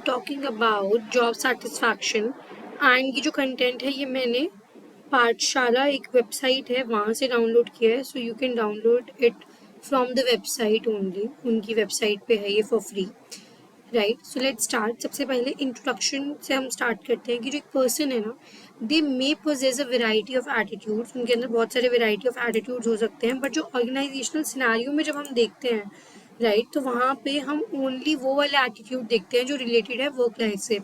Talking about job satisfaction and ये जो content है ये मैंने पाठशाला एक वेबसाइट है वहाँ से डाउनलोड किया है. So you can download it from the website only. उनकी वेबसाइट पे है ये for free. Right, so let's start. सबसे पहले इंट्रोडक्शन से हम स्टार्ट करते हैं कि जो एक पर्सन है ना, they may possess a variety of attitudes. उनके अंदर बहुत सारे वेराइटी ऑफ एटीट्यूड्स हो सकते हैं, बट जो ऑर्गेनाइजेशनल सिनारियो में जब हम देखते हैं राइट, तो वहाँ पे हम ओनली वो वाले एटीट्यूड देखते हैं जो रिलेटेड है वर्क लाइफ से.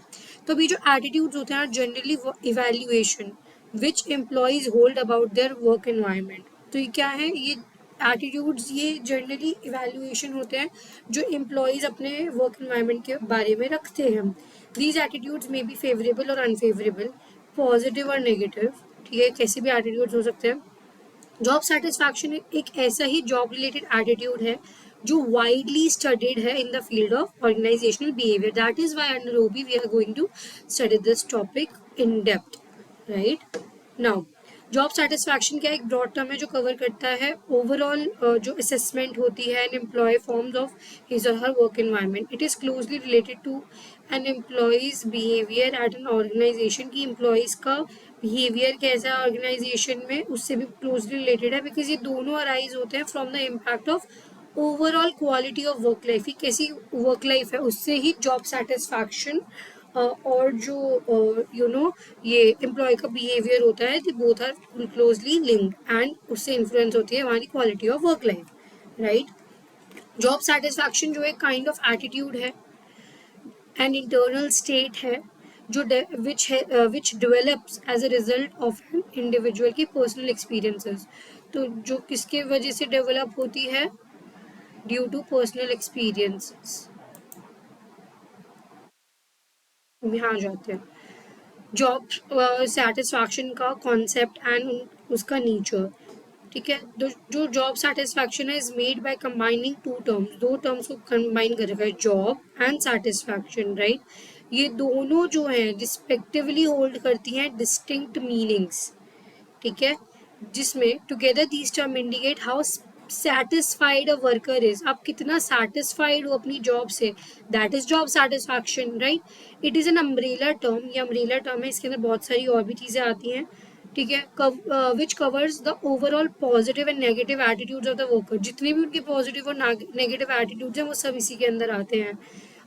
तो अभी जो एटीट्यूड्स होते हैं generally evaluation which employees hold about their work environment. तो ये क्या है, ये एटीट्यूड्स ये जनरली इवैल्यूएशन होते हैं जो एम्प्लॉयज अपने वर्क एनवायरनमेंट के बारे में रखते हैं. These attitudes may be favourable और अनफेवरेबल, पॉजिटिव और नेगेटिव. ठीक है, कैसे भी एटीट्यूड्स हो सकते हैं. जॉब सेटिस्फैक्शन एक ऐसा ही जॉब रिलेटेड एटीट्यूड है जो वाइडली स्टडीड है in the field of organisational behaviour. That is why under OB we are going to study this topic in depth. Right now, job satisfaction क्या एक broad term है जो cover करता है overall जो असेसमेंट होती है an employee forms of his or her work environment. It is closely related to an employee's behaviour at an organisation. की एम्प्लॉयज का बिहेवियर कैसा है ऑर्गेनाइजेशन में, उससे भी क्लोजली रिलेटेड है, बिकॉज ये दोनों अराइज होते हैं from the impact of overall quality of work life. कैसी वर्क लाइफ है उससे ही जॉब सेटिस्फैक्शन और जो ये एम्प्लॉय का बिहेवियर होता है, they both are closely linked and उससे इन्फ्लुएंस होती है हमारी quality of work life. Right, job satisfaction जो एक काइंड ऑफ एटीट्यूड है एंड इंटरनल स्टेट है जो which develops as a result of an individual की पर्सनल एक्सपीरियंसेस. तो जो किसके वजह से डेवलप होती है, ड्यू टू पर्सनल एक्सपीरियंसेस. यहाँ आ जाते हैं जॉब सेटिस्फैक्शन का कॉन्सेप्ट एंड उसका नेचर. ठीक है, जो जॉब सेटिस्फैक्शन है is made by combining two terms. दो टर्म्स को कंबाइन कर रखा है, जॉब एंड सेटिस्फैक्शन. राइट, ये दोनों जो हैं रिस्पेक्टिवली होल्ड करती हैं डिस्टिंक्ट मीनिंग्स. ठीक है, जिसमें together these term indicate how satisfied a worker is. आप कितना सेटिस्फाइड हो अपनी जॉब से, that is job satisfaction. Right, it is an umbrella term. ये अम्ब्रेला टर्म है, इसके अंदर बहुत सारी और भी चीज़ें आती हैं. ठीक है, which covers the overall positive and negative attitudes of the worker. जितने भी उनके पॉजिटिव और नेगेटिव एटीट्यूड्स हैं वो सब इसी के अंदर आते हैं.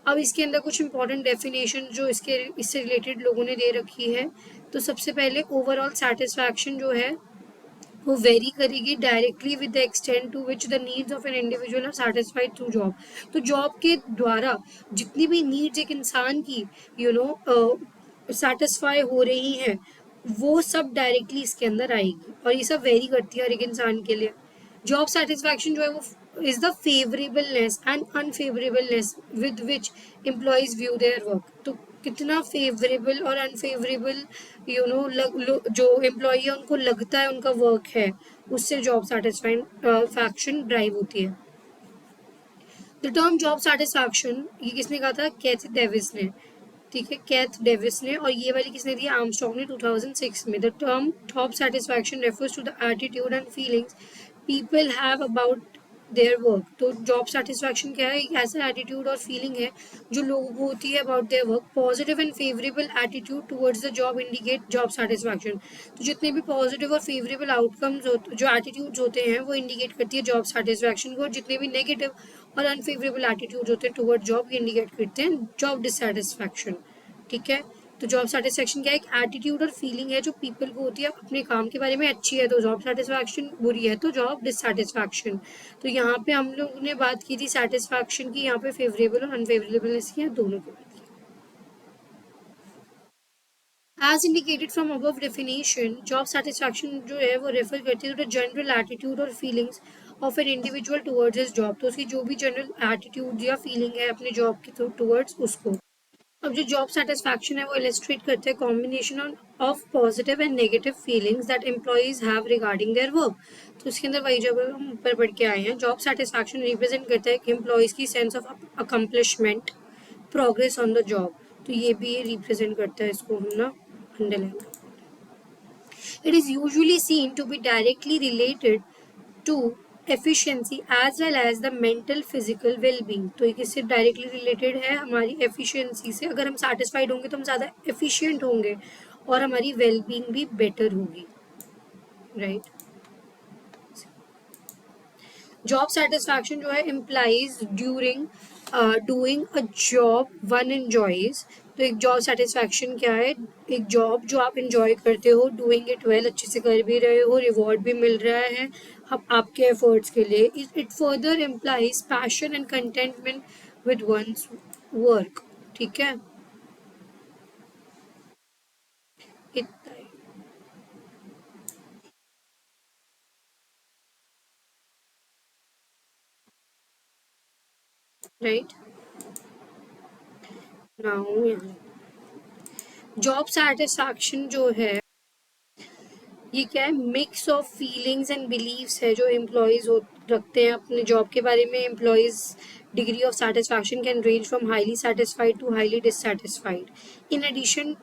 अब इसके अंदर कुछ इंपॉर्टेंट डेफिनेशन जो इससे रिलेटेड लोगों ने दे रखी है. तो सबसे पहले ओवरऑल सेटिस्फैक्शन जो है वो वेरी करेगी directly with the extent to which the needs of an individual are satisfied through job. तो जॉब के द्वारा जितनी भी नीड्स एक इंसान की सेटिस्फाई हो रही हैं वो सब डायरेक्टली इसके अंदर आएगी, और ये सब वेरी करती है हर एक इंसान के लिए. जॉब सेटिस्फैक्शन जो है वो is the favourableness and unfavourableness with which employees view their work. तो कितना फेवरेबल और अनफेवरेबल जो एम्प्लॉय है उनको लगता है उनका वर्क है, उससे जॉब सेटिस्फैक्शन ड्राइव होती है. द टर्म जॉब सेटिस्फैक्शन ये किसने कहा था, कैथ डेविस ने. ठीक है, कैथ डेविस ने, और ये वाली किसने दी, आर्मस्ट्रॉन्ग ने 2006 में. The term job satisfaction refers to the attitude and feelings people have about their work. तो जॉब सेटिस्फैक्शन क्या है, एक ऐसा एटीट्यूड और फीलिंग है जो लोगों को होती है about their work. Positive and favourable attitude towards the job indicate job satisfaction. तो जितने भी पॉजिटिव और फेवरेबल आउटकम्स जो एटीट्यूड्स होते हैं वो इंडिकेट करती है जॉब सेटिस्फैक्शन को, और जितने भी नेगेटिव और अनफेवरेबल एटीट्यूड होते हैं टुवर्ड जॉब ये इंडिकेट करते हैं जॉब डिससेटिस्फैक्शन. ठीक है, तो जॉब सेटिस्फैक्शन क्या है, एक एटीट्यूड और फीलिंग है जो पीपल को होती है अपने काम के बारे में अच्छी है तो जॉब सेटिस्फैक्शन, बुरी है तो जॉब डिससेटिस्फैक्शन. तो यहाँ पे हम लोग ने बात की थी सेटिस्फैक्शन की, यहाँ पे फेवरेबल और अनफेवरेबलनेस की दोनों की बात की. As indicated from above definition, job satisfaction जो है वो रेफर करती है to the general attitude और feelings of an individual towards his job. तो उसकी जो भी general attitude या feeling है अपने job की towards उसको. अब जो जॉब सेटिस्फैक्शन है वो इलस्ट्रेट करते हैं combination of positive and negative feelings that employees have regarding their work. तो इसके अंदर वही जब हम ऊपर पढ़ के आए हैं, जॉब सेटिस्फैक्शन रिप्रेजेंट करता है एम्प्लॉयज की sense of accomplishment, progress on the job. तो ये भी ये रिप्रेजेंट करता है, इसको हम ना underline. It is usually seen to be directly related to efficiency as well as the mental physical well-being। तो ये किससे डायरेक्टली रिलेटेड है? हमारी एफिशिएंसी से। अगर हम सेटिस्फाइड होंगे तो हम ज़्यादा एफिशिएंट होंगे और हमारी वेल-बीइंग भी बेटर होगी, राइट। जॉब सेटिस्फैक्शन जो है implies during doing a job one enjoys. तो एक जॉब सेटिस्फैक्शन क्या है? एक जॉब जो आप इंजॉय करते हो, डूइंग इट वेल, अच्छे से कर भी रहे हो, रिवॉर्ड भी मिल रहा है आपके एफर्ट्स के लिए। It further implies passion and contentment with one's work. ठीक है, इतना ही, राइट। नाउ जॉब सेटिस्फैक्शन जो है ये क्या है? Mix of feelings and beliefs है जो एम्प्लॉयज रखते हैं अपने जॉब के बारे में। Employees degree of satisfaction can range from highly satisfied to highly dissatisfied. In addition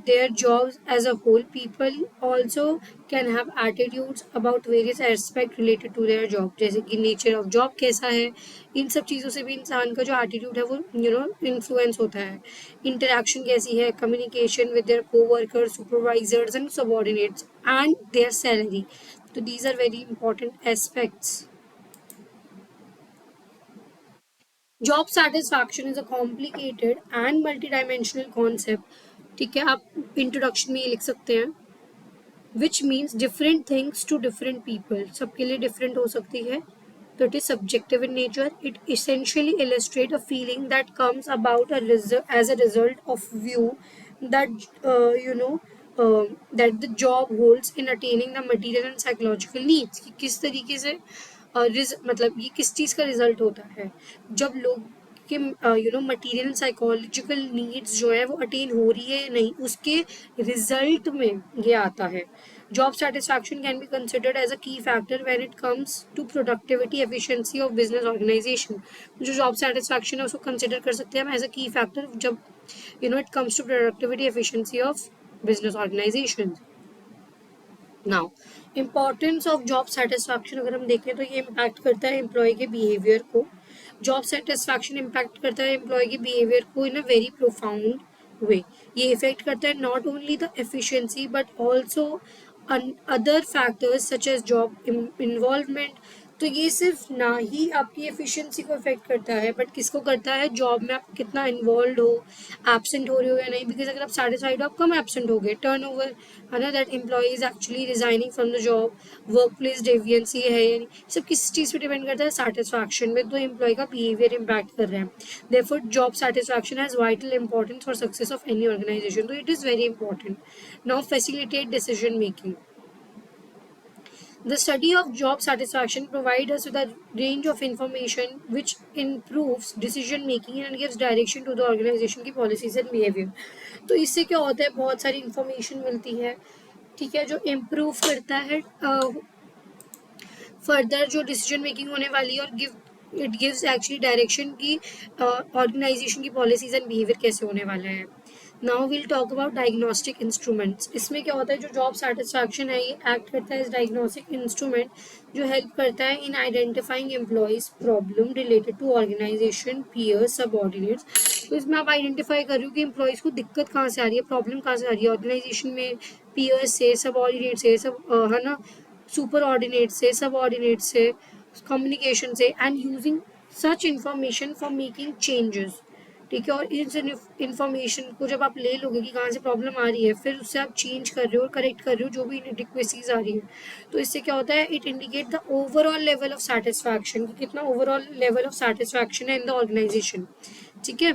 their jobs as a whole, people also can have attitudes about various aspect related to their job, जैसे कि nature of job कैसा है, इन सब चीज़ों से भी इंसान का जो एटीट्यूड है वो इन्फ्लुएंस होता है। इंटरेक्शन कैसी है, communication with their coworkers, supervisors and subordinates and their salary. तो these are very important aspects. Job satisfaction is a complicated and multi dimensional concept. ठीक है, आप इंट्रोडक्शन में ये लिख सकते हैं, which means different things to different people. सबके लिए डिफरेंट हो सकती है, तो it is subjective in nature. It essentially illustrate a feeling that comes about as a result of view that that the job holds in attaining the material and psychological needs। कि किस तरीके से मतलब ये किस चीज़ का रिजल्ट होता है जब लोग कि मटेरियल साइकोलॉजिकल नीड्स जो है वो अटेन हो रही है या नहीं, उसके रिजल्ट में ये आता है। Job satisfaction can be considered as a key factor when it comes to productivity efficiency of business organisation. जो जॉब सेटिस्फैक्शन है उसको कंसिडर कर सकते हैं हम एज अ की फैक्टर जब it comes to productivity efficiency of business organisation. Now importance of job satisfaction अगर हम देखें तो ये इम्पैक्ट करता है एम्प्लॉय के बिहेवियर को। जॉब सेटिस्फैक्शन इम्पैक्ट करता है एम्प्लॉय के बिहेवियर को इन अ वेरी प्रोफाउंड वे। ये इफेक्ट करता है not only the efficiency but also other factors such as job involvement. तो ये सिर्फ ना ही आपकी एफिशिएंसी को इफेक्ट करता है बट किसको करता है? जॉब में आप कितना इन्वॉल्व हो, एब्सेंट हो रहे हो या नहीं। बिकॉज अगर आप सेटिस्फाइड हो, आप कम एब्सेंट हो गए, टर्न ओवर है ना, that employee is actually resigning from the job, workplace deviancy है या नहीं, सब किस चीज़ पे डिपेंड करता है? सेटिस्फैक्शन में। तो एम्प्लॉय का बिहेवियर इम्पैक्ट कर रहे हैं। Therefore job satisfaction has vital importance for success of any organisation. तो it is very important. Now facilitate decision making. The study of job satisfaction provides us with a range of information which improves decision making and gives direction to the organization की policies and behavior। तो इससे क्या होता है? बहुत सारी information मिलती है, ठीक है, जो इम्प्रूव करता है फर्दर जो डिसीजन मेकिंग होने वाली है, और इट गिव्स एक्चुअली डायरेक्शन की ऑर्गेनाइजेशन की पॉलिसीज एंड बिहेवियर कैसे होने वाला है। Now will talk about diagnostic instruments. इसमें क्या होता है? जो जॉब सेटिस्फैक्शन है ये एक्ट करता है एज डायग्नोस्टिक इंस्ट्रूमेंट जो हेल्प करता है in identifying employees problem related to organisation, peers, subordinates. तो इसमें आप आइडेंटिफाई कर रहे हो कि एम्प्लॉयज को दिक्कत कहाँ से आ रही है, प्रॉब्लम कहाँ से आ रही है, ऑर्गेनाइजेशन में, पीयर्स से, सबऑर्डिनेट से, सब है ना, सुपर ऑर्डिनेट से, सब ऑर्डिनेट से, कम्युनिकेशन से, and using such information for making changes. ठीक है, और इस इंफॉर्मेशन को जब आप ले लोगे कि कहाँ से प्रॉब्लम आ रही है, फिर उससे आप चेंज कर रहे हो, करेक्ट कर रहे हो जो भी इनडिक्वेसीज आ रही है, तो इससे क्या होता है? It indicate the overall level of satisfaction, कि कितना ओवरऑल लेवल ऑफ सेटिस्फैक्शन है इन द ऑर्गेनाइजेशन। ठीक है,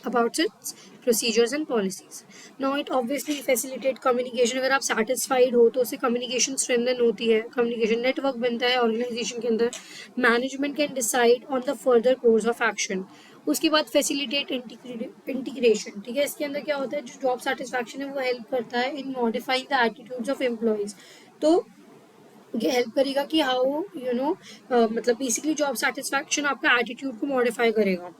about its procedures and policies. Now it obviously facilitate communication। अगर आप satisfied हो तो उससे communication strengthen होती है, communication network बनता है organization के अंदर। management can decide on the further course of action। उसके बाद facilitate integration। ठीक है, इसके अंदर क्या होता है? जो job satisfaction है वो help करता है in modifying the attitudes of employees। तो ये हेल्प करेगा कि हाउ मतलब बेसिकली जॉब सेटिस्फैक्शन आपका एटीट्यूड को मॉडिफाई करेगा।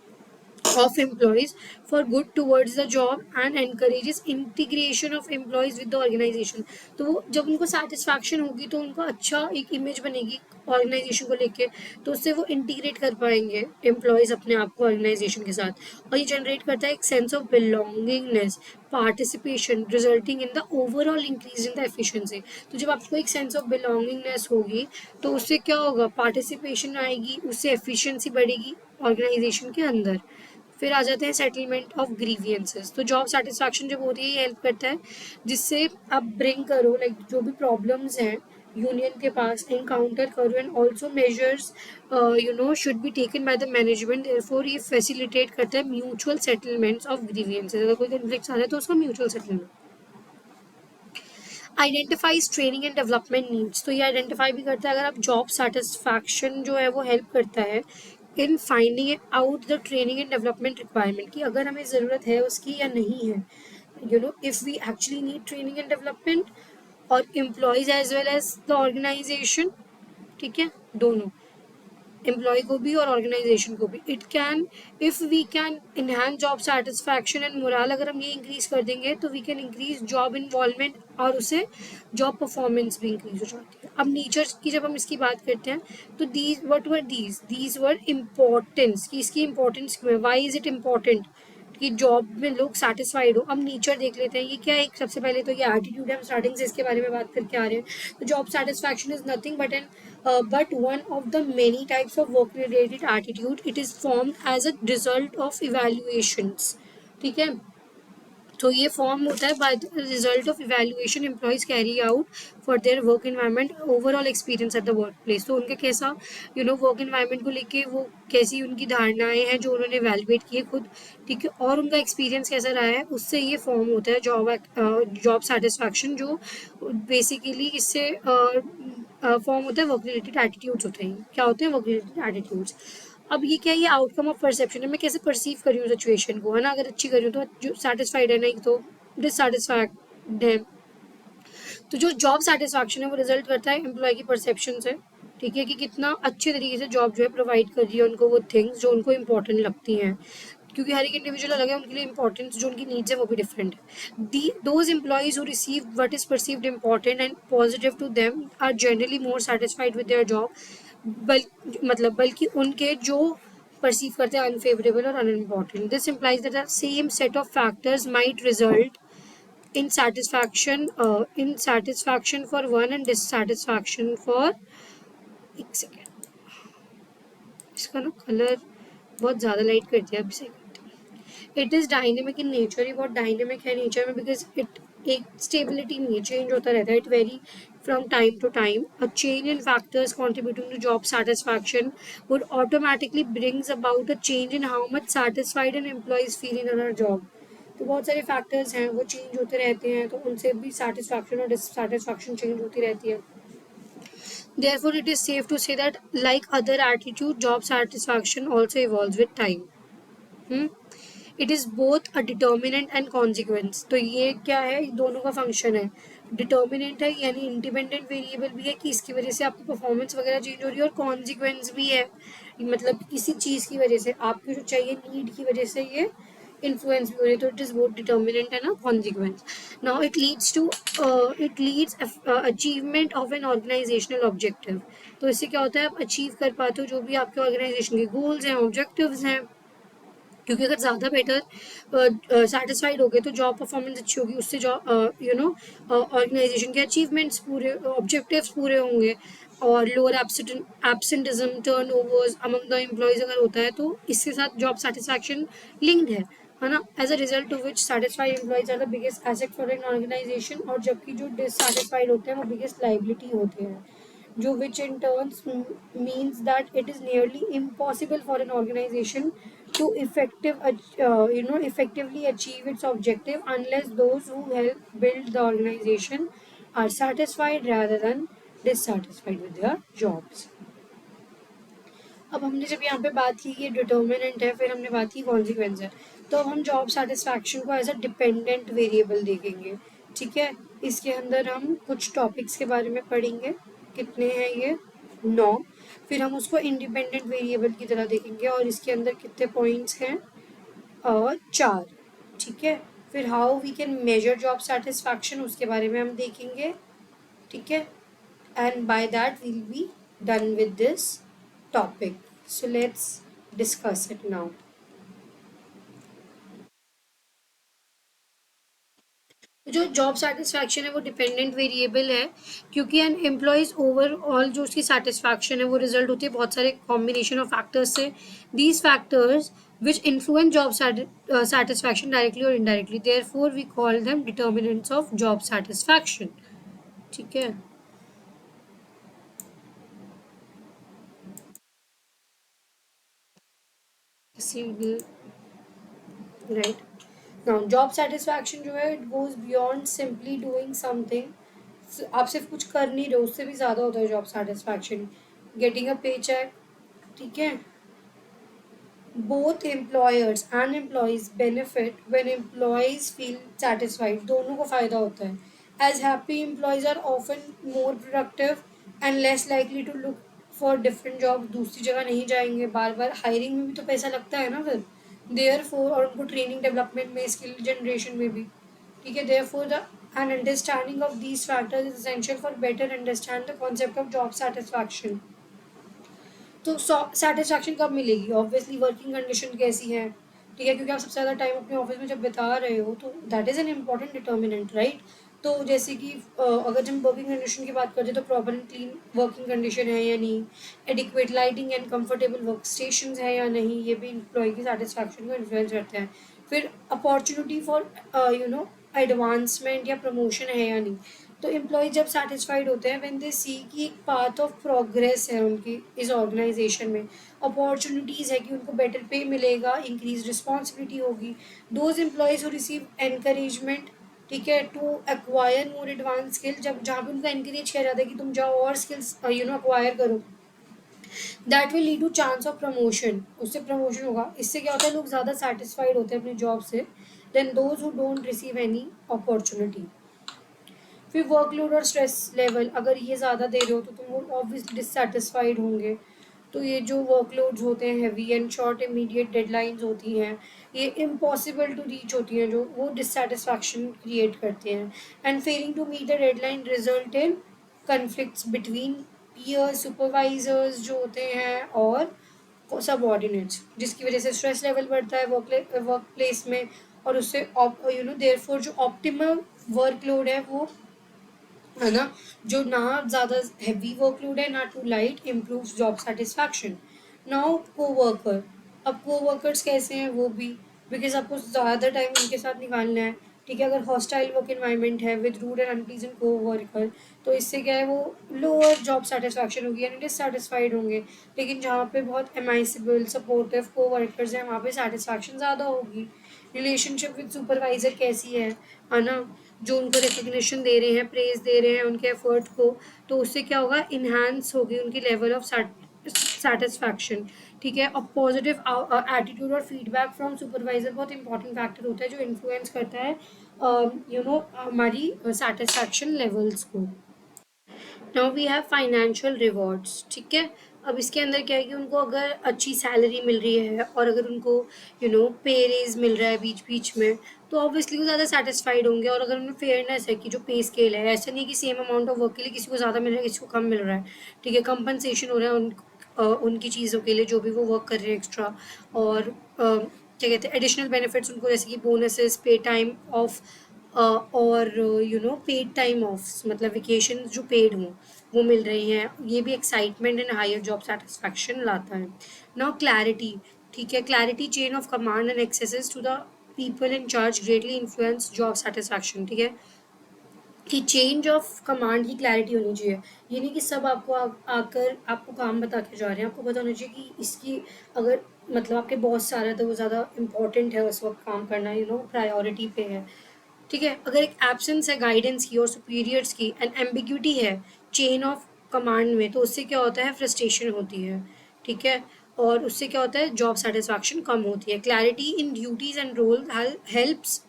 of employees for good towards the job and encourages integration of employees with the organization. तो वो जब उनको satisfaction होगी तो उनको अच्छा एक image बनेगी ऑर्गेनाइजेशन को लेके, तो उससे वो इंटीग्रेट कर पाएंगे एम्प्लॉयज़ अपने आप को ऑर्गेनाइजेशन के साथ, और ये जनरेट करता है एक sense of belongingness, participation resulting in the overall increase in the efficiency. तो जब आपको एक सेंस ऑफ बिलोंगिंगनेस होगी तो उससे क्या होगा, पार्टिसिपेशन आएगी, उससे एफिशिएंसी बढ़ेगी ऑर्गेनाइजेशन के अंदर। फिर आ जाते हैं सेटलमेंट ऑफ ग्रीवियंसेस। तो जॉब सेटिस्फैक्शन जब होती है ये हेल्प करता है जिससे आप ब्रिंग करो लाइक जो भी प्रॉब्लम्स हैं यूनियन के पास एनकाउंटर करो, and also measures should be taken by the management, therefore ये फैसिलिटेट करता है म्यूचुअल सेटलमेंट्स ऑफ ग्रीवियंसेस। अगर कोई कन्फ्लिक्ट आ रहा है तो उसका mutual settlement. Identifies training and development needs. तो ये आइडेंटिफाई भी करता है, अगर आप जॉब सेटिस्फैक्शन जो है वो हेल्प करता है in finding out the training and development requirement, कि अगर हमें ज़रूरत है उसकी या नहीं है, if we actually need training and development, और employees as well as the organisation, ठीक है, दोनों एम्प्लॉय को भी और ऑर्गेनाइजेशन को भी। It can, if we can enhance job satisfaction and morale, अगर हम ये इंक्रीज कर देंगे तो we can increase job involvement और उससे जॉब परफॉर्मेंस भी इंक्रीज हो जाती है। अब नेचर की जब हम इसकी बात करते हैं तो these what were these were importance, कि इसकी इंपॉर्टेंस क्यों है, वाई इज इट इम्पॉर्टेंट कि जॉब में लोग सेटिस्फाइड हो। अब नेचर देख लेते हैं, ये क्या है, एक सबसे पहले तो ये एटीट्यूड है, हम स्टार्टिंग से इसके बारे में बात करके आ रहे हैं। तो job satisfaction is nothing but one of the many types of work related attitude. It is formed as a result of evaluations, ठीक है। तो ये फॉर्म होता है by the result of evaluation employees carry out for their work environment overall experience at the workplace. तो उनके कैसा work environment को लेके वो कैसी उनकी धारणाएं हैं जो उन्होंने इवेल्युएट किए खुद, ठीक है, और उनका एक्सपीरियंस कैसा रहा है, उससे ये फॉर्म होता है जॉब सेटिस्फैक्शन, जो बेसिकली इससे फॉर्म होता है, वर्क रिलेटेड एटीट्यूड्स होते हैं। क्या होते हैं, वर्क रिलेटेड एटीट्यूड्स। अब ये क्या है, ये आउटकम ऑफ परसेप्शन है, मैं कैसे परसीव कर रही हूँ सिचुएशन को, है ना। अगर अच्छी कर रही हूँ तो सेटिस्फाइड है, नहीं तो डिससेटिस्फाइड है। तो जो जॉब सेटिस्फैक्शन है वो रिजल्ट करता है एम्प्लॉय की परसेप्शन से, ठीक है, कि कितना अच्छे तरीके से जॉब जो है प्रोवाइड कर रही है उनको वो थिंग्स जो उनको इंपॉर्टेंट लगती हैं, क्योंकि हर एक इंडिविजुअल अलग है, उनके लिए इंपॉर्टेंस जो उनकी नीड्स है वो भी डिफरेंट है। Those employees who receive what is perceived important and positive to them are generally more satisfied with their job, बल्कि उनके जो परसीव करते हैं अनफेवरेबल और unimportant. This implies that the same set of factors might result in satisfaction for one and dissatisfaction for, एक second, इसका ना colour बहुत ज़्यादा लाइट कर दिया, अब second. It is dynamic in nature, ये बहुत डायनेमिक है नेचर में, बिकॉज इट एक स्टेबिलिटी नहीं है, चेंज होता रहता है, it very from time to time. A change in factors contributing to job satisfaction would automatically brings about a change in how much satisfied an employees feel in their job. तो बहुत सारे factors हैं वो change होते रहते हैं, तो उनसे भी सेटिस्फैक्शन और डिससेटिस्फैक्शन चेंज होती रहती है। Therefore, it is safe to say that, like other attitude, job satisfaction also evolves with time. It is both a determinant and consequence. तो ये क्या है, दोनों का फंक्शन है। डिटर्मिनेंट है यानी इंडिपेंडेंट वेरिएबल भी है कि इसकी वजह से आपकी परफॉर्मेंस वगैरह चेंज हो रही है, और कॉन्सिक्वेंस भी है, मतलब किसी चीज़ की वजह से आपकी जो चाहिए नीड की वजह से ये इन्फ्लुएंस भी हो रही है। तो इट इज़ बोथ डिटर्मिनेंट है ना consequence. Now it leads achievement of an organisational objective. तो इससे क्या होता है, आप अचीव कर पाते हो जो भी आपके ऑर्गेनाइजेशन के गोल्स हैं, ऑब्जेक्टिव्स हैं, क्योंकि अगर ज़्यादा बेटर सेटिस्फाइड हो गए तो जॉब परफॉर्मेंस अच्छी होगी, उससे जॉब ऑर्गेनाइजेशन के अचीवमेंट्स पूरे, ऑब्जेक्टिव्स पूरे होंगे, और lower absenteeism turn overs among the employees अगर होता है तो इसके साथ जॉब सेटिस्फैक्शन लिंक्ड है ना। As a result of which satisfied employees are the biggest asset for an organisation, और जबकि जो डिससेटिस्फाइड होते हैं वो बिगेस्ट लाइबिलिटी होते हैं, जो which in turns means that it is nearly impossible for an organization to effectively achieve its objective unless those who help build the organization are satisfied rather than dissatisfied with their jobs. अब हमने जब यहाँ पे बात की ये determinant है, फिर हमने बात की कॉन्सिक्वेंस है, तो अब हम जॉब सेटिस्फैक्शन को एज अ डिपेंडेंट वेरिएबल देखेंगे, ठीक है। इसके अंदर हम कुछ टॉपिक्स के बारे में पढ़ेंगे, कितने हैं ये, 9। फिर हम उसको इंडिपेंडेंट वेरिएबल की तरह देखेंगे और इसके अंदर कितने पॉइंट्स हैं, और 4, ठीक है। फिर how we can measure job satisfaction, उसके बारे में हम देखेंगे, ठीक है। And by that will be done with this topic. So let's discuss it now. जो जॉब सेटिस्फैक्शन है वो डिपेंडेंट वेरिएबल है, क्योंकि एन एम्प्लॉयज ओवरऑल जो उसकी सेटिस्फैक्शन है वो रिजल्ट होती है बहुत सारे कॉम्बिनेशन ऑफ फैक्टर्स से। These factors which influence job satisfaction directly or indirectly, therefore we call them determinants of job satisfaction, ठीक है। राइट, नाउ जॉब सेटिस्फैक्शन जो है it goes beyond simply doing something. आप सिर्फ कुछ कर नहीं रहे, उससे भी ज़्यादा होता है जॉब सेटिस्फैक्शन। गेटिंग अ पे चेक, ठीक है। both employers and employees benefit when employees feel satisfied, दोनों को फायदा होता है। as happy employees are often more productive and less likely to look for different jobs, दूसरी जगह नहीं जाएंगे बार बार, हायरिंग में भी तो पैसा लगता है ना फिर, therefore और उनको ट्रेनिंग डेवलपमेंट में, स्किल जनरेशन में भी, ठीक है। therefore the an understanding of these factors is essential for better understand the concept of job satisfaction। तो सेटिस्फैक्शन कब मिलेगी, ऑब्वियसली वर्किंग कंडीशन कैसी है, ठीक है, क्योंकि आप सबसे ज़्यादा टाइम अपने ऑफिस में जब बिता रहे हो तो that is an important determinant, right. तो जैसे कि अगर जब वर्किंग कंडीशन की बात करते हैं तो proper and clean working condition है या नहीं, adequate lighting and comfortable work station है या नहीं, ये भी एम्प्लॉय की सेटिस्फैक्शन को इन्फ्लुएंस करते हैं। फिर अपॉर्चुनिटी फॉर एडवांसमेंट या प्रमोशन है या नहीं। तो एम्प्लॉय जब सेटिस्फाइड होते हैं व्हेन दे सी कि एक पाथ ऑफ प्रोग्रेस है उनकी इस ऑर्गेनाइजेशन में, अपॉर्चुनिटीज़ है कि उनको बेटर पे मिलेगा, इंक्रीज रिस्पॉन्सिबिलिटी होगी। Those employees who receive encouragement, ठीक है, to acquire more advance skill, जब जहाँ पे उनका एनकरेज किया जाता है कि तुम जाओ और स्किल्स एक्वायर करो, that will lead to chance of promotion, उससे प्रमोशन होगा। इससे क्या होता है, लोग ज़्यादा सेटिस्फाइड होते हैं अपनी जॉब से then those who don't receive any opportunity. फिर वर्कलोड और स्ट्रेस लेवल, अगर ये ज़्यादा दे रहे हो तो तुम ऑब्वियसली डिससेटिस्फाइड होंगे। तो ये जो वर्कलोड्स होते हैं heavy and short immediate deadlines होती हैं, ये इम्पॉसिबल टू रीच होती हैं, जो वो डिससेटिस्फैक्शन क्रिएट करते हैं। And failing to meet the deadline result in conflicts between peer supervisors जो होते हैं और सबऑर्डिनेट्स, जिसकी वजह से स्ट्रेस लेवल बढ़ता है वर्क प्लेस में, और उससे देयरफॉर जो ऑप्टिमल वर्कलोड है वो, है ना, जो ना ज़्यादा हैवी वर्कलोड है ना too light, improve job satisfaction. Now coworker, अब कोवर्कर्स कैसे हैं वो भी, बिकॉज आपको ज़्यादा टाइम उनके साथ निकालना है, ठीक है। अगर हॉस्टाइल वर्क इन्वायरमेंट है with rude and unpleasant coworker, तो इससे क्या है, वो लोअर जॉब सेटिस्फैक्शन होगी यानी डिससेटिस्फाइड होंगे। लेकिन जहाँ पे बहुत एमाइसिबल सपोर्टिव कोवर्कर्स हैं वहाँ पे सेटिस्फैक्शन ज़्यादा होगी। रिलेशनशिप विद सुपरवाइजर कैसी है ना, जो उनको रिकग्निशन दे रहे हैं, प्रेज दे रहे हैं उनके एफर्ट को, तो उससे क्या होगा, इन्हांस होगी उनकी लेवल ऑफ सेटिस्फैक्शन, ठीक है। और पॉजिटिव एटीट्यूड और फीडबैक फ्रॉम सुपरवाइजर बहुत इंपॉर्टेंट फैक्टर होता है जो इन्फ्लुएंस करता है हमारी सेटिस्फैक्शन लेवल्स को। Now we have financial rewards, ठीक है। अब इसके अंदर क्या है कि उनको अगर अच्छी सैलरी मिल रही है और अगर उनको पे रेज मिल रहा है बीच बीच में, तो ऑब्वियसली वो ज़्यादा सेटिस्फाइड होंगे। और अगर उनमें फेयरनेस है कि जो पे स्केल है, ऐसा नहीं है कि सेम अमाउंट ऑफ वर्क के लिए किसी को ज़्यादा मिल रहा है किसी को कम मिल रहा है, ठीक है, कंपनसेशन हो रहा है उनकी चीज़ों के लिए जो भी वो वर्क कर रहे हैं एक्स्ट्रा। और क्या कहते हैं, एडिशनल बेनिफिट्स उनको, जैसे कि बोनसेस, पे टाइम ऑफ, और पेड टाइम ऑफ, मतलब वेकेशन जो पेड हों वो मिल रही हैं, ये भी excitement and higher job satisfaction लाता है। नाउ क्लैरिटी, ठीक है, clarity chain of command and accesses to the people in charge greatly influence job satisfaction, ठीक है, कि चेंज ऑफ कमांड की क्लैरिटी होनी चाहिए। ये नहीं कि सब आपको आकर आपको काम बता के जा रहे हैं, आपको पता होना चाहिए कि इसकी, अगर मतलब आपके बॉस आ रहा है तो वो ज़्यादा इंपॉर्टेंट है उस वक्त काम करना, प्रायोरिटी पे है, ठीक है। अगर एक एब्सेंस है गाइडेंस की और सुपीरियर्स की एंड एम्बिग्यूटी है चेन ऑफ कमांड में, तो उससे क्या होता है, फ्रस्ट्रेशन होती है, ठीक है। और उससे क्या होता है, जॉब सेटिस्फैक्शन कम होती है। Clarity in duties and role helps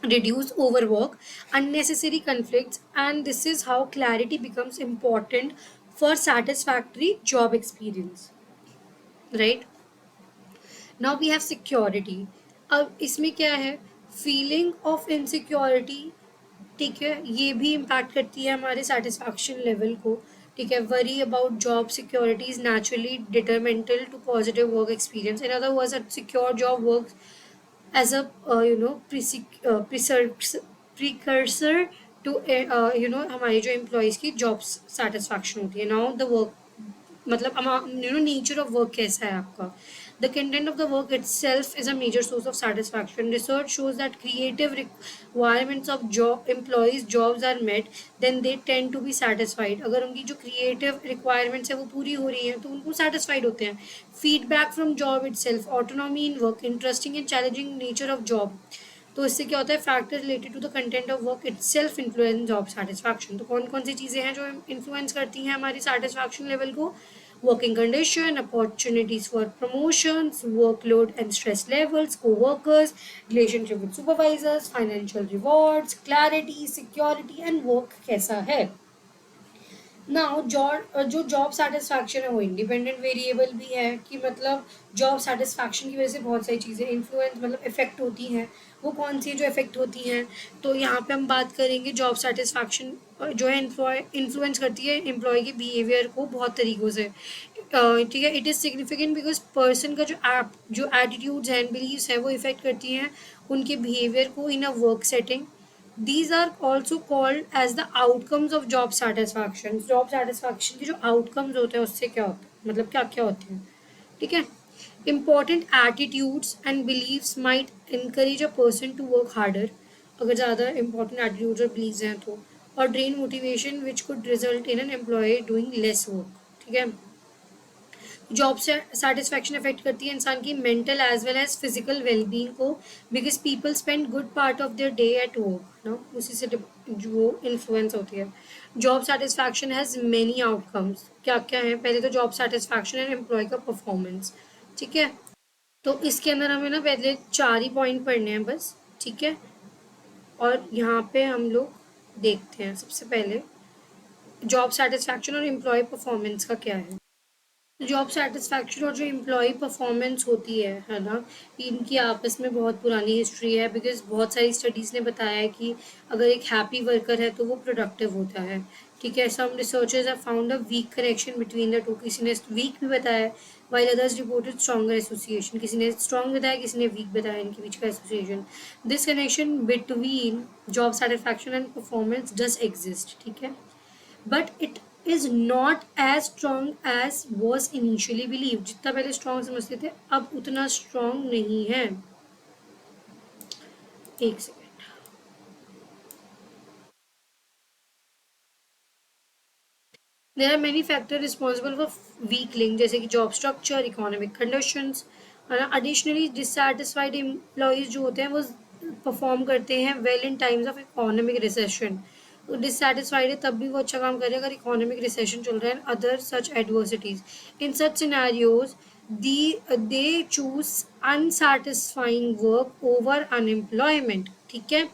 reduce overwork, unnecessary conflicts, and this is how clarity becomes important for satisfactory job experience, right? Now we have security. अब इसमें क्या है, फीलिंग ऑफ इनसिक्योरिटी, ठीक है, ये भी इम्पैक्ट करती है हमारे सेटिस्फैक्शन लेवल को। ठीक है, worry about job security is naturally detrimental to positive work experience. In other words, a secure job work as a precursor to हमारी जो एम्प्लॉयज़ की जॉब सेटिस्फैक्शन होती है। नाउ द वर्क, मतलब नेचर ऑफ वर्क कैसा है आपका। The content of the work itself is a major source of satisfaction. Research shows that creative requirements of job employees jobs are met then they tend to be satisfied. अगर उनकी जो creative requirements है वो पूरी हो रही हैं तो उनको सेटिस्फाइड होते हैं। Feedback from job itself, autonomy in work, interesting and challenging nature of job. तो इससे क्या होता है, factor related to the content of work itself influence job satisfaction. तो कौन कौन सी चीज़ें हैं जो इन्फ्लुएंस करती हैं हमारी सेटिस्फैक्शन लेवल को? Working condition, opportunities for promotions, workload and stress levels, coworkers, relationship with supervisors, financial rewards, clarity, security and work कैसा है। नाउ जो जॉब सेटिस्फैक्शन है वो इंडिपेंडेंट वेरिएबल भी है, कि मतलब जॉब सेटिस्फैक्शन की वजह से बहुत सारी चीज़ें इन्फ्लुएंस मतलब इफेक्ट होती हैं। वो कौन सी जो इफेक्ट होती हैं, तो यहाँ पे हम बात करेंगे जॉब सेटिस्फैक्शन जो है इन्फ्लुएंस करती है एम्प्लॉय के बिहेवियर को बहुत तरीक़ों से। ठीक है, it is significant because person का जो एटीट्यूड्स एंड बिलीव्स है वो इफेक्ट करती हैं उनके बिहेवियर को in a work setting. These are also called as the outcomes of job satisfaction. Job satisfaction के जो outcomes होते हैं उससे क्या होता है, मतलब क्या क्या होते हैं। ठीक है, important attitudes and beliefs might encourage a person to work harder, अगर ज़्यादा important attitudes और beliefs हैं तो, और drain motivation which could result in an employee doing less work। ठीक है, जॉब से सेटिस्फैक्शन अफेक्ट करती है इंसान की mental as well as physical wellbeing को, because people spend good part of their day at work ना, उसी से जो इन्फ्लुएंस होती है। Job satisfaction has many outcomes, क्या क्या है, पहले तो जॉब सेटिस्फैक्शन एंड एम्प्लॉय का परफॉर्मेंस। ठीक है, तो इसके अंदर हमें ना पहले 4 ही पॉइंट पढ़ने हैं बस। ठीक है, और यहाँ पे हम लोग देखते हैं सबसे पहले जॉब सेटिस्फैक्शन और एम्प्लॉय परफॉर्मेंस का क्या है। जॉब सेटिस्फैक्शन और जो एम्प्लॉय परफॉर्मेंस होती है ना, इनकी आपस में बहुत पुरानी हिस्ट्री है, बिकॉज बहुत सारी स्टडीज़ ने बताया है कि अगर एक हैप्पी वर्कर है तो वो प्रोडक्टिव होता है। ठीक है, some researchers have found a weak connection between the two, किसी ने वीक भी बताया है while others reported stronger association, किसी ने स्ट्रॉन्ग बताया किसी ने वीक बताया, इनके बीच का association. This connection between job satisfaction and performance does exist. ठीक है, but it is not as strong as was initially believed। जितना पहले strong समझते थे अब उतना strong नहीं है। एक second, there are many factors responsible for weak link, जैसे कि job structure, economic conditions। additionally dissatisfied employees जो होते हैं वो परफॉर्म करते हैं well in times of economic recession। Dissatisfied है तब भी वो अच्छा काम करे अगर इकोनॉमिक रिसेशन चल रहा है, other such adversities. In such scenarios they choose unsatisfying work over unemployment. ठीक है,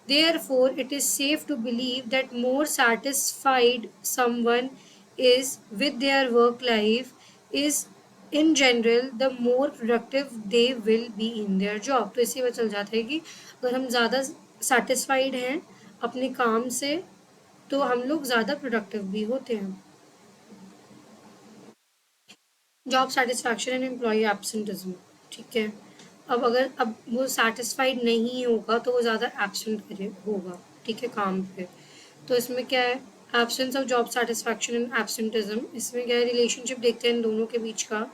therefore it is safe to believe that more satisfied someone is with their work life is in general the more productive they will be in their job। तो इससे पता चल जाता है कि अगर हम ज़्यादा सेटिस्फाइड हैं अपने काम से तो हम लोग ज़्यादा प्रोडक्टिव भी होते हैं। Job satisfaction and employee absenteeism. ठीक है, अब वो सेटिस्फाइड नहीं होगा तो वो ज़्यादा एब्सेंट करे होगा। ठीक है, काम पे। तो इसमें क्या है, absence of job satisfaction and absenteeism, इसमें क्या है, रिलेशनशिप देखते हैं इन दोनों के बीच का।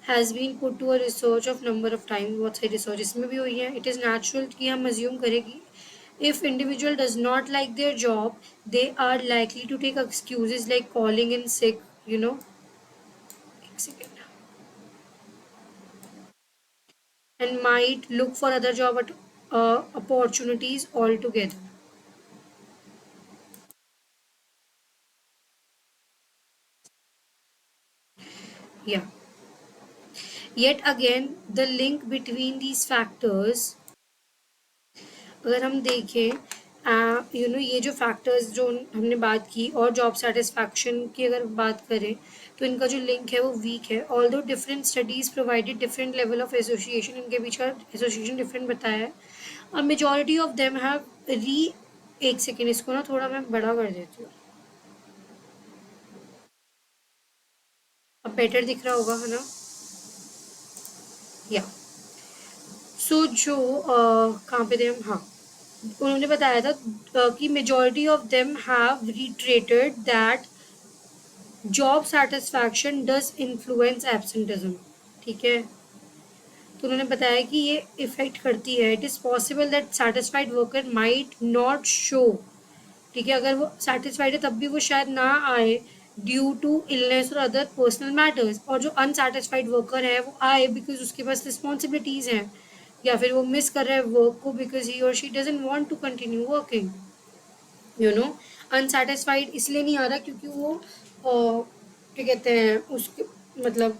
Has been put to a research of number of time, बहुत सारी रिसर्च इसमें भी हुई है। इट इज़ नेचुरल कि हम अज्यूम करेंगे if individual does not like their job they are likely to take excuses like calling in sick, you know, एक second, and might look for other opportunities altogether। Yeah, yet again the link between these factors, अगर हम देखें ये जो factors जो हमने बात की, और जॉब सेटिस्फैक्शन की अगर बात करें तो इनका जो लिंक है वो वीक है। Although different studies provided different level of association, इनके बीच का एसोसिएशन डिफरेंट बताया है। A majority of them have री एक सेकेंड, इसको ना थोड़ा मैं बड़ा कर देती हूँ, अब बेटर दिख रहा होगा है ना। या सो जो कहाँ पे थे हम, हाँ, उन्होंने बताया था कि majority of them have reiterated that job satisfaction does influence absenteeism. ठीक है, तो उन्होंने बताया कि ये इफेक्ट करती है। It is possible that satisfied worker might not show, ठीक है, अगर वो सेटिस्फाइड है तब भी वो शायद ना आए ड्यू टू इलनेस और अदर पर्सनल मैटर्स, और जो अनसेटिस्फाइड वर्कर है वो आए बिकॉज उसके पास रिस्पॉन्सिबिलिटीज़ हैं, या फिर वो मिस कर रहा है वर्क को बिकॉज ही और she doesn't want to continue working. Unsatisfied इसलिए नहीं आ रहा क्योंकि वो क्या कहते हैं उसके, मतलब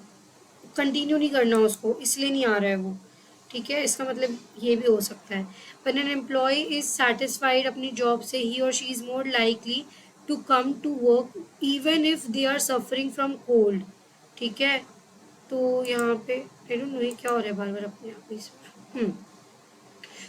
कंटिन्यू नहीं करना उसको, इसलिए नहीं आ रहा है वो। ठीक है, इसका मतलब ये भी हो सकता है। When an employee is satisfied अपनी जॉब से, ही और she is more likely to come to work even if they are suffering from cold. ठीक है, तो यहाँ पे आई डोंट नो ये क्या हो रहा है बार बार अपने आप ही इसमें।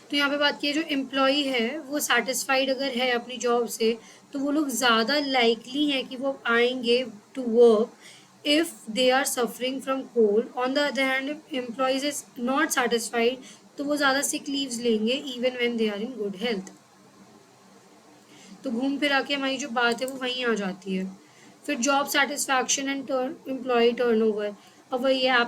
तो यहाँ पे बात की है, जो एम्प्लॉई है वो सेटिस्फाइड अगर है अपनी जॉब से, तो वो लोग ज़्यादा लाइकली हैं कि वो आएंगे to work if they are suffering from cold. On the other hand employees is not satisfied, तो वो ज़्यादा सिक लीव्स लेंगे even when they are in good health. तो घूम फिरा के हमारी जो बात है वो वहीं आ जाती है। फिर job satisfaction and employee turnover, अब वही है,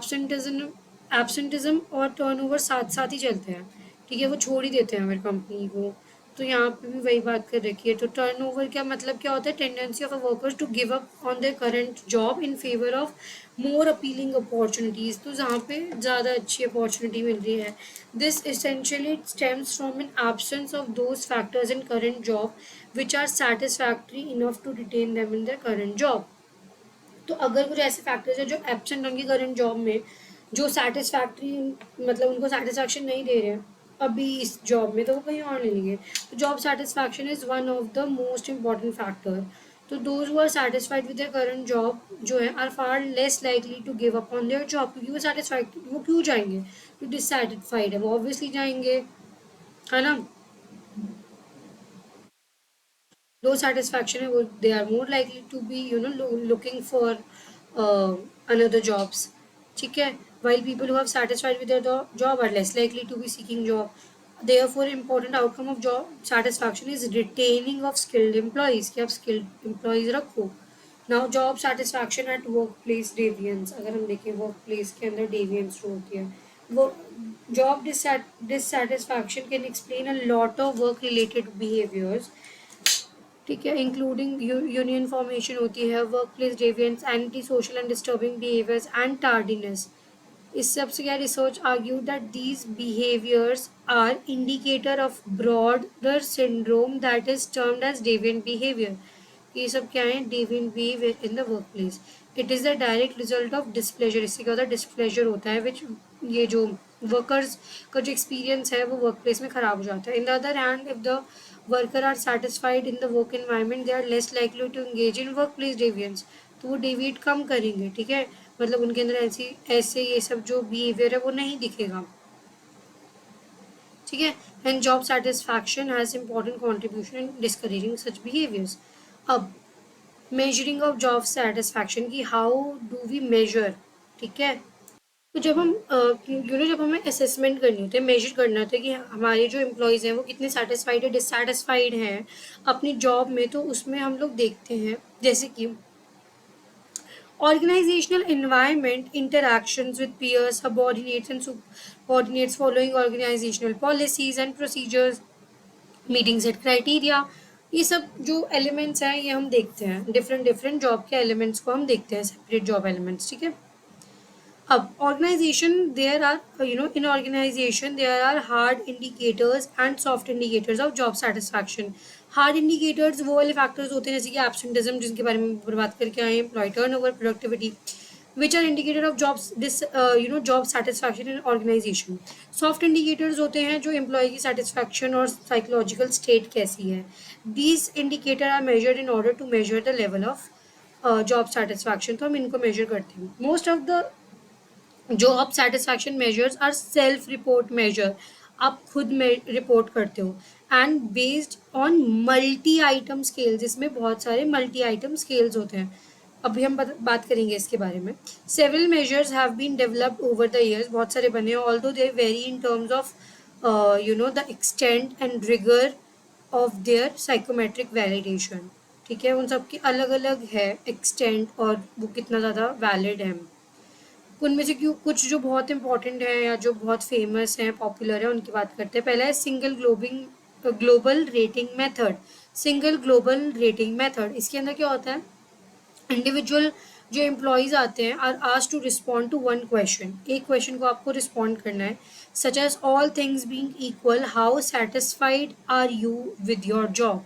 एब्सेंटिज्म और टर्नओवर साथ साथ ही चलते हैं। ठीक है, वो छोड़ ही देते हैं हमारी कंपनी को। तो यहाँ पे भी वही बात कर रखी है। तो टर्नओवर क्या मतलब क्या होता है, tendency of a workers to give up on their current job in favour of more appealing opportunities, तो जहाँ पे ज़्यादा अच्छी अपॉर्चुनिटी मिल रही है। This essentially stems from an absence of those factors in current job which are satisfactory enough to retain them in their current job। तो अगर कुछ ऐसे फैक्टर्स हैं जो एब्सेंट उनकी करंट जॉब में, जो सेटिस्फैक्ट्री, मतलब उनको सेटिस्फैक्शन नहीं दे रहे हैं अभी इस जॉब में, तो वो कहीं और ले लेंगे। तो job satisfaction is one of the most important factor. तो those who are satisfied with their current job जो है are far less likely to give up on their job, क्योंकि वो सेटिस्फाइड, वो क्यों जाएंगे, जो डिससेटिस्फाइड है वो ऑब्वियसली जाएंगे, है ना। लो सेटिस्फैक्शन है वो, they are more likely to be looking for another jobs। ठीक है, while people who have satisfied with their job are less likely to be seeking job। therefore important outcome of job satisfaction is retaining of skilled employees, कि आप skilled employees रखो। now job satisfaction at workplace deviance, अगर हम देखें workplace के अंदर deviance जो होती है, वो job dissatisfaction can explain a lot of work related behaviors। ठीक है, इंक्लूडिंग यूनियन फॉर्मेशन होती है, workplace deviance, anti social and disturbing behaviours and tardiness. इस सब से क्या research argue that these behaviours are indicator of broader syndrome that is termed as deviant behaviour. ये सब क्या है, deviant behaviour in the workplace. It is the direct result of displeasure, इससे क्या होता है, डिस्प्लेजर होता है, विच ये जो वर्कर्स का जो एक्सपीरियंस है वो वर्क प्लेस में ख़राब हो जाता है। In the other hand if the worker are satisfied in the work environment, they are less likely to engage in workplace deviance, तो वो डेविएट कम करेंगे। ठीक है, मतलब उनके अंदर ऐसे ये सब जो बिहेवियर है वो नहीं दिखेगा। ठीक है, and job satisfaction has important contribution in discouraging such behaviours. अब मेजरिंग ऑफ जॉब सेटिस्फैक्शन की, हाउ डू वी मेजर। ठीक है, तो जब हम जब हमें असेसमेंट करनी होती है, मेजर करना होता है कि हमारे जो एम्प्लॉयज़ हैं वो कितने सेटिस्फाइड है, डिससेटिस्फाइड हैं अपनी जॉब में, तो उसमें हम लोग देखते हैं जैसे कि organizational environment, interactions with peers, subordinates and subordinates, following organizational policies and procedures, meeting set criteria। ये सब जो एलिमेंट्स हैं ये हम देखते हैं, डिफरेंट डिफरेंट जॉब के एलिमेंट्स को हम देखते हैं, सेपरेट जॉब एलिमेंट्स। ठीक है, अब organisation, there are in organisation there are hard indicators and soft indicators of job satisfaction. Hard indicators वो वाले फैक्टर्स होते हैं जैसे कि एब्सेंटिज्म, जिनके बारे में बात करके आए, employee turnover, productivity, which are indicator of jobs this job satisfaction in organization. Soft indicators होते हैं जो employee की satisfaction और psychological state कैसी है. These indicator are measured in order to measure the level of job satisfaction. तो हम इनको measure करते हैं. Most of the job satisfaction measures are self report measure, आप खुद में रिपोर्ट करते हो, and based on multi item scale, जिसमें बहुत सारे मल्टी आइटम स्केल्स होते हैं. अभी हम बात करेंगे इसके बारे में. Several measures have been developed over the years, बहुत सारे बने हैं, although they vary in terms of the extent and rigour of their psychometric validation. ठीक है, उन सबकी अलग अलग है एक्सटेंट और वो कितना ज़्यादा वैलिड है. उनमें से क्यों कुछ जो बहुत इंपॉर्टेंट है या जो बहुत फेमस हैं, पॉपुलर है, उनकी बात करते हैं. पहला है single global rating method. Single global rating method, इसके अंदर क्या होता है, इंडिविजुअल जो एम्प्लॉयज़ आते हैं are asked to respond to one question. एक क्वेश्चन को आपको रिस्पॉन्ड करना है, such as all things being equal how satisfied are you with your job.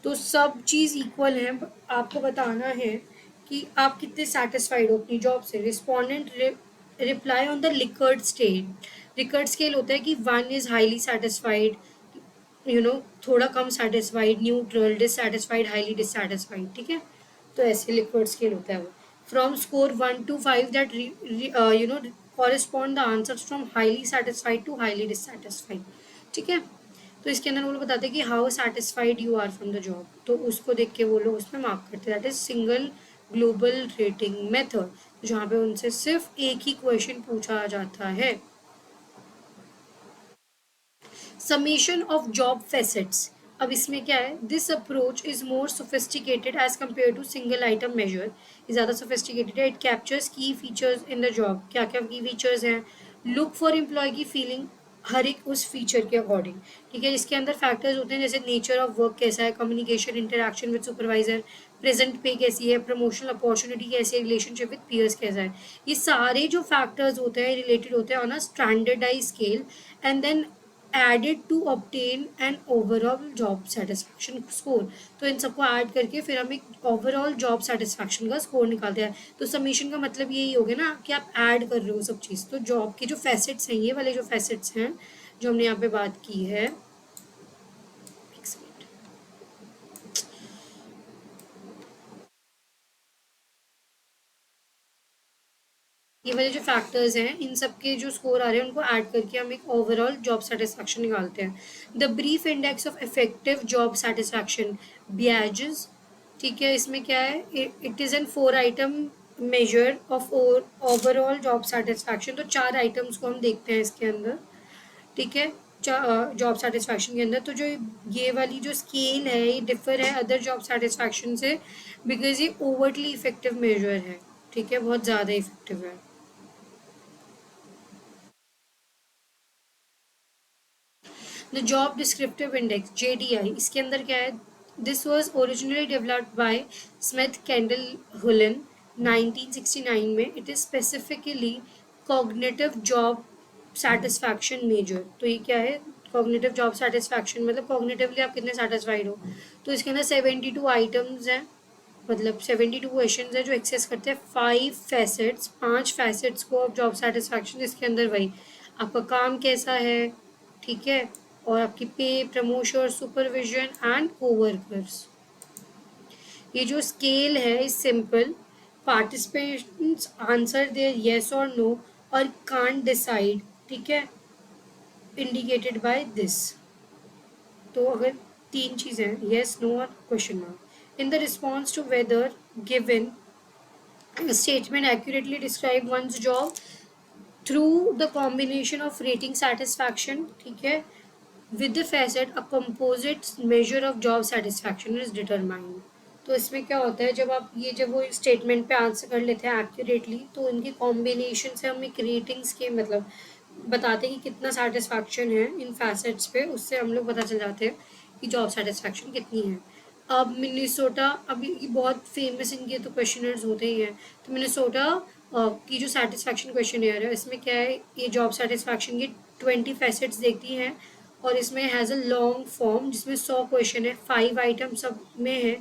तो सब चीज़ इक्वल है, आपको बताना है कि आप कितने सेटिस्फाइड हो अपनी जॉब से. Respondent reply on the Likert scale. Likert scale होता है कि 1 इज़ हाईली सेटिस्फाइड, थोड़ा कम satisfied, neutral, dissatisfied, highly dissatisfied. ठीक है, तो ऐसे लिकर्ड स्केल होता है वो. From score 1 to 5 that correspond the answers from highly satisfied to highly dissatisfied. ठीक है, तो इसके अंदर वो लोग बताते हैं कि how satisfied you are from the job, तो उसको देख के वो लोग उसमें मार्क करते हैं. That is single global rating method, जहाँ पे उनसे सिर्फ एक ही क्वेश्चन पूछा जाता है. Summation of job facets. अब इसमें क्या है, this approach is more sophisticated as compare to single item measure. ये ज़्यादा सोफिस्टिकेटेड है. It captures key features in the job. क्या क्या की फीचर्स हैं, लुक फॉर एम्प्लॉय की फीलिंग हर एक उस फीचर के अकॉर्डिंग. ठीक है, इसके अंदर फैक्टर्स होते हैं जैसे नेचर ऑफ वर्क कैसा है, communication, interaction with supervisor, present पे कैसी है, प्रमोशनल अपॉर्चुनिटी कैसी है, रिलेशनशिप विद पीयर्स कैसा है. ये सारे जो फैक्टर्स होते हैं रिलेटेड होते हैं on a standardise scale and then added to obtain an overall job satisfaction score. तो इन सबको ऐड करके फिर हम एक ओवरऑल जॉब सेटिस्फैक्शन का स्कोर निकालते हैं. तो समीशन का मतलब यही हो गया ना कि आप ऐड कर रहे हो सब चीज़. तो जॉब के जो फैसेट्स हैं, ये वाले जो फैसेट्स हैं जो हमने यहाँ पे बात की है, ये वाले जो फैक्टर्स हैं, इन सब के जो स्कोर आ रहे हैं उनको ऐड करके हम एक ओवरऑल जॉब सेटिस्फैक्शन निकालते हैं. The brief index of affective job satisfaction, ब्याजेस. ठीक है, इसमें क्या है, it is an 4 item measure of overall job satisfaction. तो 4 आइटम्स को हम देखते हैं इसके अंदर. ठीक है, जॉब सेटिस्फैक्शन के अंदर. तो जो ये वाली जो स्केल है ये डिफर है अदर जॉब सेटिस्फैक्शन से बिकॉज ये ओवरली इफेक्टिव मेजर है. ठीक है, बहुत ज़्यादा इफेक्टिव है. The job descriptive index JDI, इसके अंदर क्या है, this was originally developed by Smith Kendall Hulin 1969 में. It is specifically cognitive job satisfaction measure. तो ये क्या है, कॉग्निटिव जॉब सेटिस्फैक्शन मतलब कॉग्निटिवली आप कितने सेटिस्फाइड हो. तो इसके अंदर 72 आइटम्स हैं, मतलब 72 क्वेश्चन है जो एक्सेस करते हैं 5 फैसेट्स, 5 फैसेट्स को ऑफ जॉब सेटिस्फैक्शन. इसके अंदर वही आपका काम कैसा है, ठीक है, और आपकी पे, प्रमोशन, सुपरविजन एंड कोवर्कर्स. ये जो स्केल है is simple. Participants answer their yes और नो और कांट डिसाइड. ठीक है, इंडिकेटेड बाय दिस. तो अगर 3 चीज़ें येस, नो और question mark. In the response to whether given a statement accurately describe one's job through the combination of rating satisfaction, ठीक है, with the facet a composite measure of job satisfaction is determined. तो इसमें क्या होता है, जब वो statement पे आंसर कर लेते हैं एक्यूरेटली तो उनके कॉम्बिनेशन से हम एक रेटिंग्स के मतलब बताते हैं कि कितना सेटिस्फैक्शन है इन फैसेट्स पे, उससे हम लोग पता चल जाते हैं कि जॉब सेटिस्फैक्शन कितनी है. अब मिनेसोटा, अब ये बहुत फेमस इनके तो क्वेश्चनर्स होते ही हैं. तो मिनेसोटा की जो सेटिस्फैक्शन क्वेश्चनर है इसमें क्या है, ये जॉब सेटिस्फैक्शन की 20 फैसेट्स देखती हैं और इसमें हैज़ अ लॉन्ग फॉर्म जिसमें 100 क्वेश्चन है, 5 आइटम सब में है.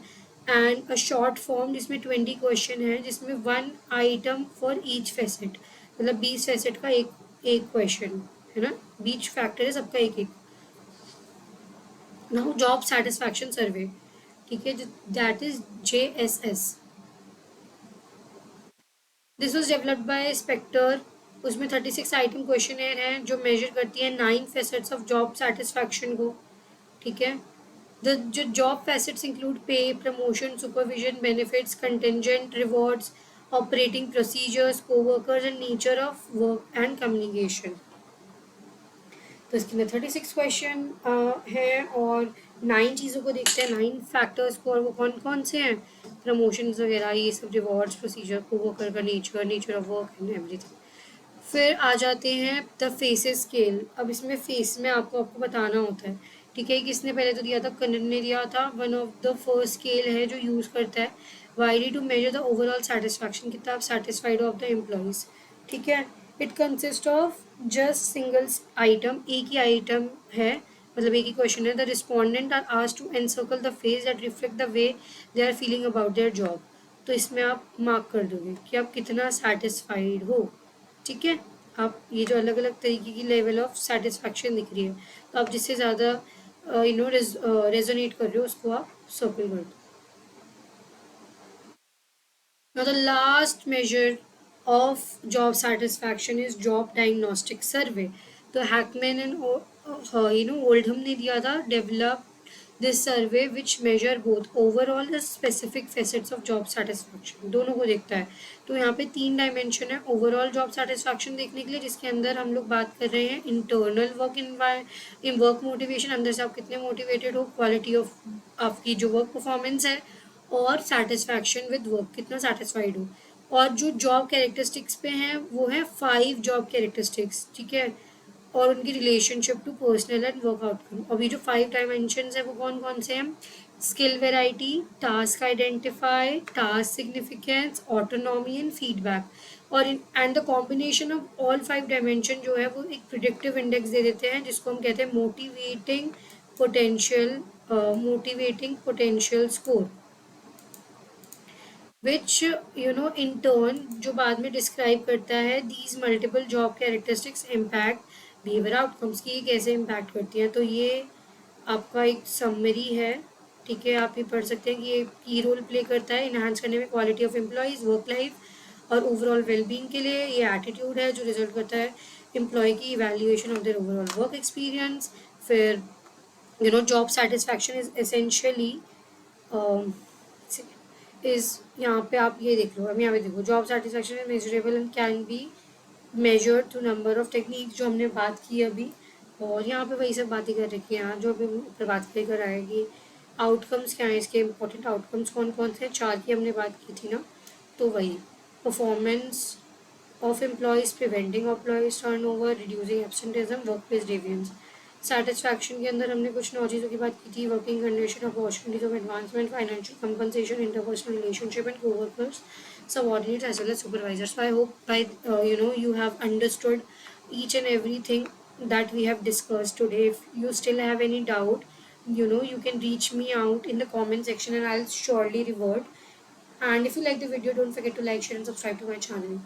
एंड अ शॉर्ट फॉर्म जिसमें 20 क्वेश्चन है, जिसमें 1 आइटम फॉर ईच फैसेट, मतलब 20 फैसेट का एक एक क्वेश्चन है ना, 20 फैक्टर है सबका एक एक। नाउ जॉब सेटिस्फैक्शन सर्वे, ठीक है, that is JSS। This was developed by Spector. उसमें 36 आइटम क्वेश्चन हैं जो मेजर करती है 9 फैसेट्स ऑफ जॉब सेटिस्फैक्शन को, ठीक है। The job facets include pay, promotion, supervision, benefits, contingent rewards, operating procedures, co-workers, and nature of work and communication. तो इसके अंदर 36 क्वेश्चन है और 9 चीज़ों को देखते हैं, 9 फैक्टर्स को, और वो कौन कौन से हैं, प्रमोशंस वगैरह, ये सब, रिवॉर्ड्स, प्रोसीजर, को-वर्कर का nature, nature of work and everything. फिर आ जाते हैं द फेसेस स्केल। अब इसमें फेस में आपको आपको बताना होता है, ठीक है। किसने पहले तो दिया था, कन्नड़ ने दिया था। One of the first scale है जो यूज़ करता है widely to measure the overall satisfaction, कितना आप सेटिस्फाइड ऑफ द एम्प्लॉयज़, ठीक है। It consist of just single item, एक ही आइटम है, मतलब एक ही क्वेश्चन है। The respondent are asked to encircle the face that reflect the way they are feeling about their job. तो इसमें आप मार्क कर दोगे कि आप कितना सेटिस्फाइड हो, ठीक है। आप ये जो अलग अलग तरीके की लेवल ऑफ सेटिस्फैक्शन दिख रही है, तो आप जिससे ज़्यादा रेजोनेट कर रहे हो उसको आप सर्कल कर दो। Now the last measure of job satisfaction is job diagnostic survey. तो Hackman and Oldham ने दिया था, develop this survey which measure both overall and specific facets of job satisfaction, दोनों को देखता है। तो यहाँ पे 3 डायमेंशन है ओवरऑल जॉब सेटिस्फैक्शन देखने के लिए, जिसके अंदर हम लोग बात कर रहे हैं internal work in work motivation, अंदर से आप कितने मोटिवेटेड हो, क्वालिटी ऑफ आपकी जो वर्क परफॉर्मेंस है, और सेटिस्फैक्शन विद वर्क, कितना सेटिस्फाइड हो। और जो जॉब कैरेक्टरिस्टिक्स पे हैं वो है 5 जॉब कैरेक्टरिस्टिक्स, ठीक है, और उनकी relationship to personal and work outcome. अभी जो 5 डायमेंशन है वो कौन कौन से हैं, skill variety, task identify, task significance, autonomy and feedback. और and the combination of all 5 dimension जो है वो एक प्रिडिक्टिव इंडेक्स दे देते हैं, जिसको हम कहते हैं motivating potential score, which in turn जो बाद में डिस्क्राइब करता है these multiple job characteristics impact behaviour outcomes की, कैसे इम्पैक्ट करती हैं। तो ये आपका एक समरी है, ठीक है। आप ये पढ़ सकते हैं कि ये की रोल प्ले करता है इन्हांस करने में quality of employees, work life और ओवरऑल वेलबींग के लिए। ये एटीट्यूड है जो रिजल्ट करता है एम्प्लॉय की evaluation of their overall work experience. फिर job satisfaction is essentially is, यहाँ पे आप ये देख लो, अब यहाँ पे देखो, job satisfaction is measurable and can be measured through number of technique, जो हमने बात की अभी। और यहाँ पे वही सब बातें कर रखी हैं जो अभी ऊपर बात लेकर आएगी। आउटकम्स क्या है इसके, इंपॉर्टेंट आउटकम्स कौन कौन से, 4 की हमने बात की थी ना। तो वही performance of employees, preventing employees turnover, reducing absenteeism, workplace deviance. Satisfaction के अंदर हमने कुछ 9 चीज़ों की बात की थी, working condition, opportunities of advancement, financial compensation, interpersonal relationship and coworkers, subordinates as well as supervisors. So I hope by you have understood each and everything that we have discussed today. If you still have any doubt, you can reach me out in the comment section and I'll surely revert. And if you like the video, don't forget to like, share and subscribe to my channel.